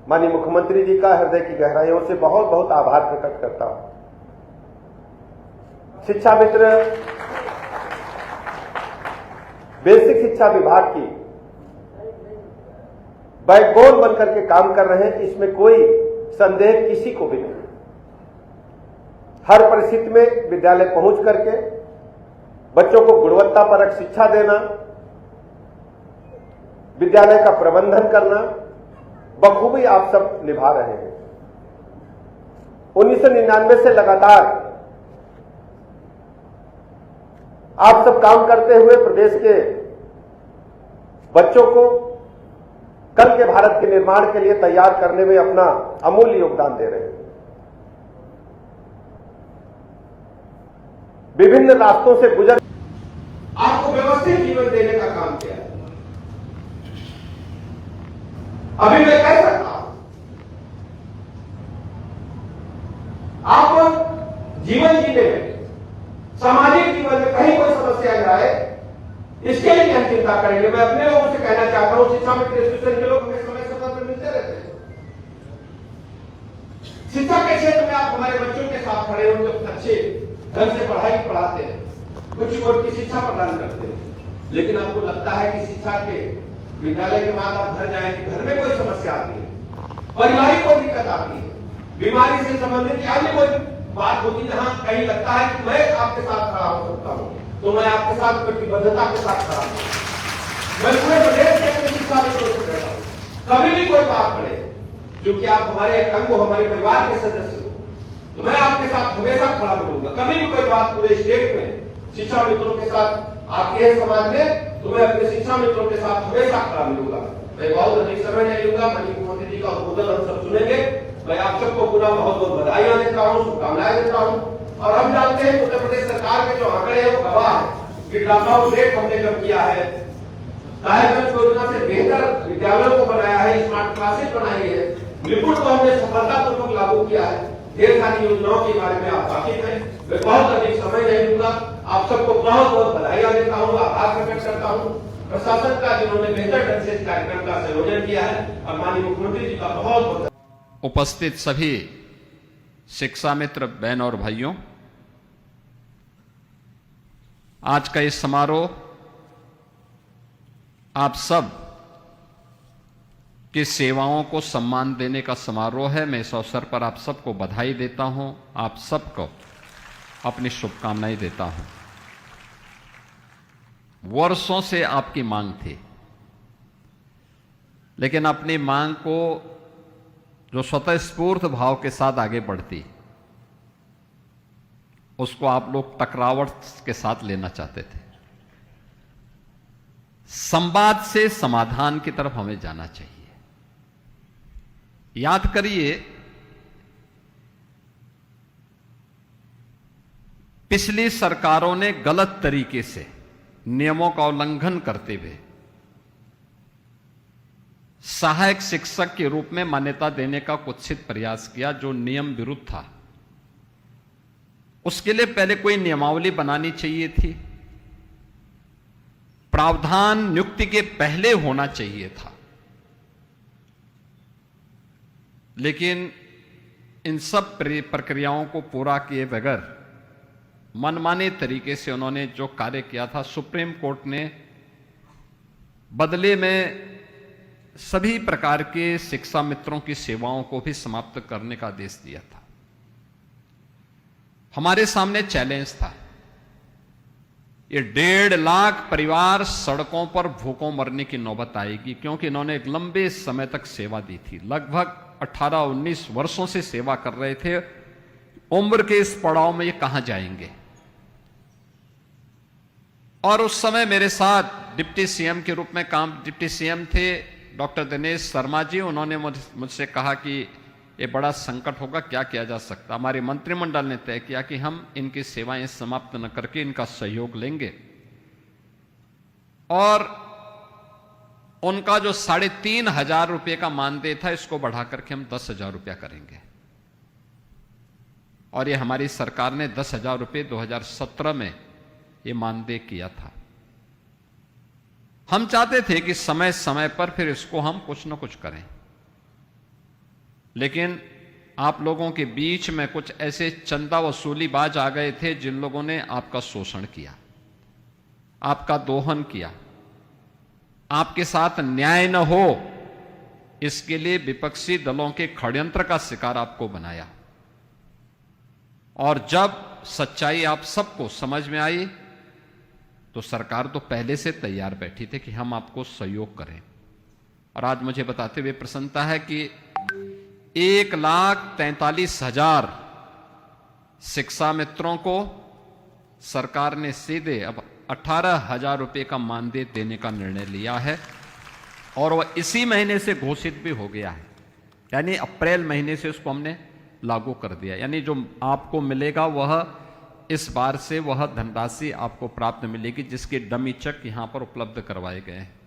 माननीय मुख्यमंत्री जी का हृदय की गहराइयों से बहुत बहुत आभार प्रकट करता हूं। शिक्षा मित्र बेसिक शिक्षा विभाग की बैकबोन बनकर के काम कर रहे हैं, इसमें कोई संदेह किसी को भी नहीं। हर परिस्थिति में विद्यालय पहुंच करके बच्चों को गुणवत्तापरक शिक्षा देना, विद्यालय का प्रबंधन करना बखूबी आप सब निभा रहे हैं। 1999 से लगातार आप सब काम करते हुए प्रदेश के बच्चों को कल के भारत के निर्माण के लिए तैयार करने में अपना अमूल्य योगदान दे रहे हैं। विभिन्न रास्तों से गुजर आपको व्यवस्थित जीवन देने का काम किया है। अभी मैं कह सकता हूं, आप जीवन जीने में, सामाजिक जीवन में कहीं कोई समस्या न आए, इसके लिए हम चिंता करेंगे। मैं अपने लोगों से कहना चाहता हूं, शिक्षा मित्र एसोसिएशन के लोग हमें समय समय पर मिलते रहते हैं। शिक्षा के क्षेत्र में आप हमारे बच्चों के साथ खड़े हो, जो अच्छे ढंग से पढ़ाई पढ़ाते हैं, कुछ और की शिक्षा प्रदान करते हैं, लेकिन आपको लगता है कि शिक्षा के विद्यालय के बाद आप घर जाए, घर में कोई समस्या आती है, परिवार को दिक्कत आती है, बीमारी से संबंधित या भी कोई बात होती है, जहां कहीं लगता है कि मैं आपके साथ खड़ा हो सकता हूं, तो मैं आपके साथ प्रतिबद्धता के साथ खड़ा हूं। मैं पूरे प्रदेश के अपने शिक्षा मित्रों से कहता हूं, कभी भी कोई बात पड़े, क्योंकि आप हमारे एक अंग हो, हमारे परिवार के सदस्य हो, तो मैं आपके साथ हमेशा खड़ा रहूंगा। कभी भी कोई बात पूरे स्टेट में शिक्षा मित्रों के साथ आपके समाज में, तो मैं अपने शिक्षा मित्रों के साथ हमेशा खड़ा मिलूंगा। मैं बहुत अधिक समय नहीं लूंगा, माननीय मुख्यमंत्री जी का उद्बोधन हम सब सुनेंगे। मैं आप सबको पुनः बहुत बहुत बधाइयां देता हूं, शुभकामनाएं देता हूं। और हम जानते हैं उत्तर प्रदेश सरकार के जो आंकड़े हैं वो गवाह है कि ड्रॉप आउट रेट हमने कम किया है, साहेबगंज योजना से बेहतर विद्यालयों को बनाया है, स्मार्ट क्लासेस बनाई है, लिपुट को हमने सफलतापूर्वक लागू किया है। ढेर सारी योजनाओं के बारे में आप वाकिफ हैं। मैं बहुत अधिक समय नहीं लूंगा, आप सबको बहुत बहुत बधाइयां देता हूं, आभार प्रकट करता हूं प्रशासन का, जिन्होंने बेहतर ढंग से इस कार्यक्रम का संयोजन किया है, और माननीय मुख्यमंत्री जी का बहुत बहुत। उपस्थित सभी शिक्षा मित्र बहन और भाइयों, आज का इस समारोह आप सब की सेवाओं को सम्मान देने का समारोह है। मैं इस अवसर पर आप सबको बधाई देता हूं, आप सबको अपनी शुभकामनाएं देता हूं। वर्षों से आपकी मांग थी, लेकिन अपनी मांग को जो स्वतःस्फूर्त भाव के साथ आगे बढ़ती, उसको आप लोग टकरावट के साथ लेना चाहते थे। संवाद से समाधान की तरफ हमें जाना चाहिए। याद करिए, पिछली सरकारों ने गलत तरीके से नियमों का उल्लंघन करते हुए सहायक शिक्षक के रूप में मान्यता देने का कुत्सित प्रयास किया, जो नियम विरुद्ध था। उसके लिए पहले कोई नियमावली बनानी चाहिए थी, प्रावधान नियुक्ति के पहले होना चाहिए था। लेकिन इन सब प्रक्रियाओं को पूरा किए बगैर मनमाने तरीके से उन्होंने जो कार्य किया था, सुप्रीम कोर्ट ने बदले में सभी प्रकार के शिक्षा मित्रों की सेवाओं को भी समाप्त करने का आदेश दिया था। हमारे सामने चैलेंज था, ये 1.5 लाख परिवार सड़कों पर भूखों मरने की नौबत आएगी, क्योंकि इन्होंने एक लंबे समय तक सेवा दी थी। लगभग 18-19 वर्षों से सेवा कर रहे थे। उम्र के इस पड़ाव में ये कहां जाएंगे? और उस समय मेरे साथ डिप्टी सीएम के रूप में डिप्टी सीएम थे डॉक्टर दिनेश शर्मा जी। उन्होंने मुझसे कहा कि ये बड़ा संकट होगा, क्या किया जा सकता। हमारे मंत्रिमंडल ने तय किया कि हम इनकी सेवाएं समाप्त न करके इनका सहयोग लेंगे, और उनका जो 3,500 रुपये का मानदेय था, इसको बढ़ा करके हम 10,000 रुपया करेंगे। और ये हमारी सरकार ने 10,000 रुपये 2017 में ये मानदेय किया था। हम चाहते थे कि समय समय पर फिर इसको हम कुछ न कुछ करें। लेकिन आप लोगों के बीच में कुछ ऐसे चंदा वसूलीबाज आ गए थे जिन लोगों ने आपका शोषण किया, आपका दोहन किया, आपके साथ न्याय न हो इसके लिए विपक्षी दलों के षड्यंत्र का शिकार आपको बनाया। और जब सच्चाई आप सबको समझ में आई तो सरकार तो पहले से तैयार बैठी थी कि हम आपको सहयोग करें। और आज मुझे बताते हुए प्रसन्नता है कि 1,43,000 शिक्षा मित्रों को सरकार ने सीधे अब 18,000 रुपए का मानदेय देने का निर्णय लिया है और वह इसी महीने से घोषित भी हो गया है, यानी अप्रैल महीने से उसको हमने लागू कर दिया। यानी जो आपको मिलेगा वह इस बार से वह धनराशि आपको प्राप्त मिलेगी जिसके डमी चेक यहां पर उपलब्ध करवाए गए हैं।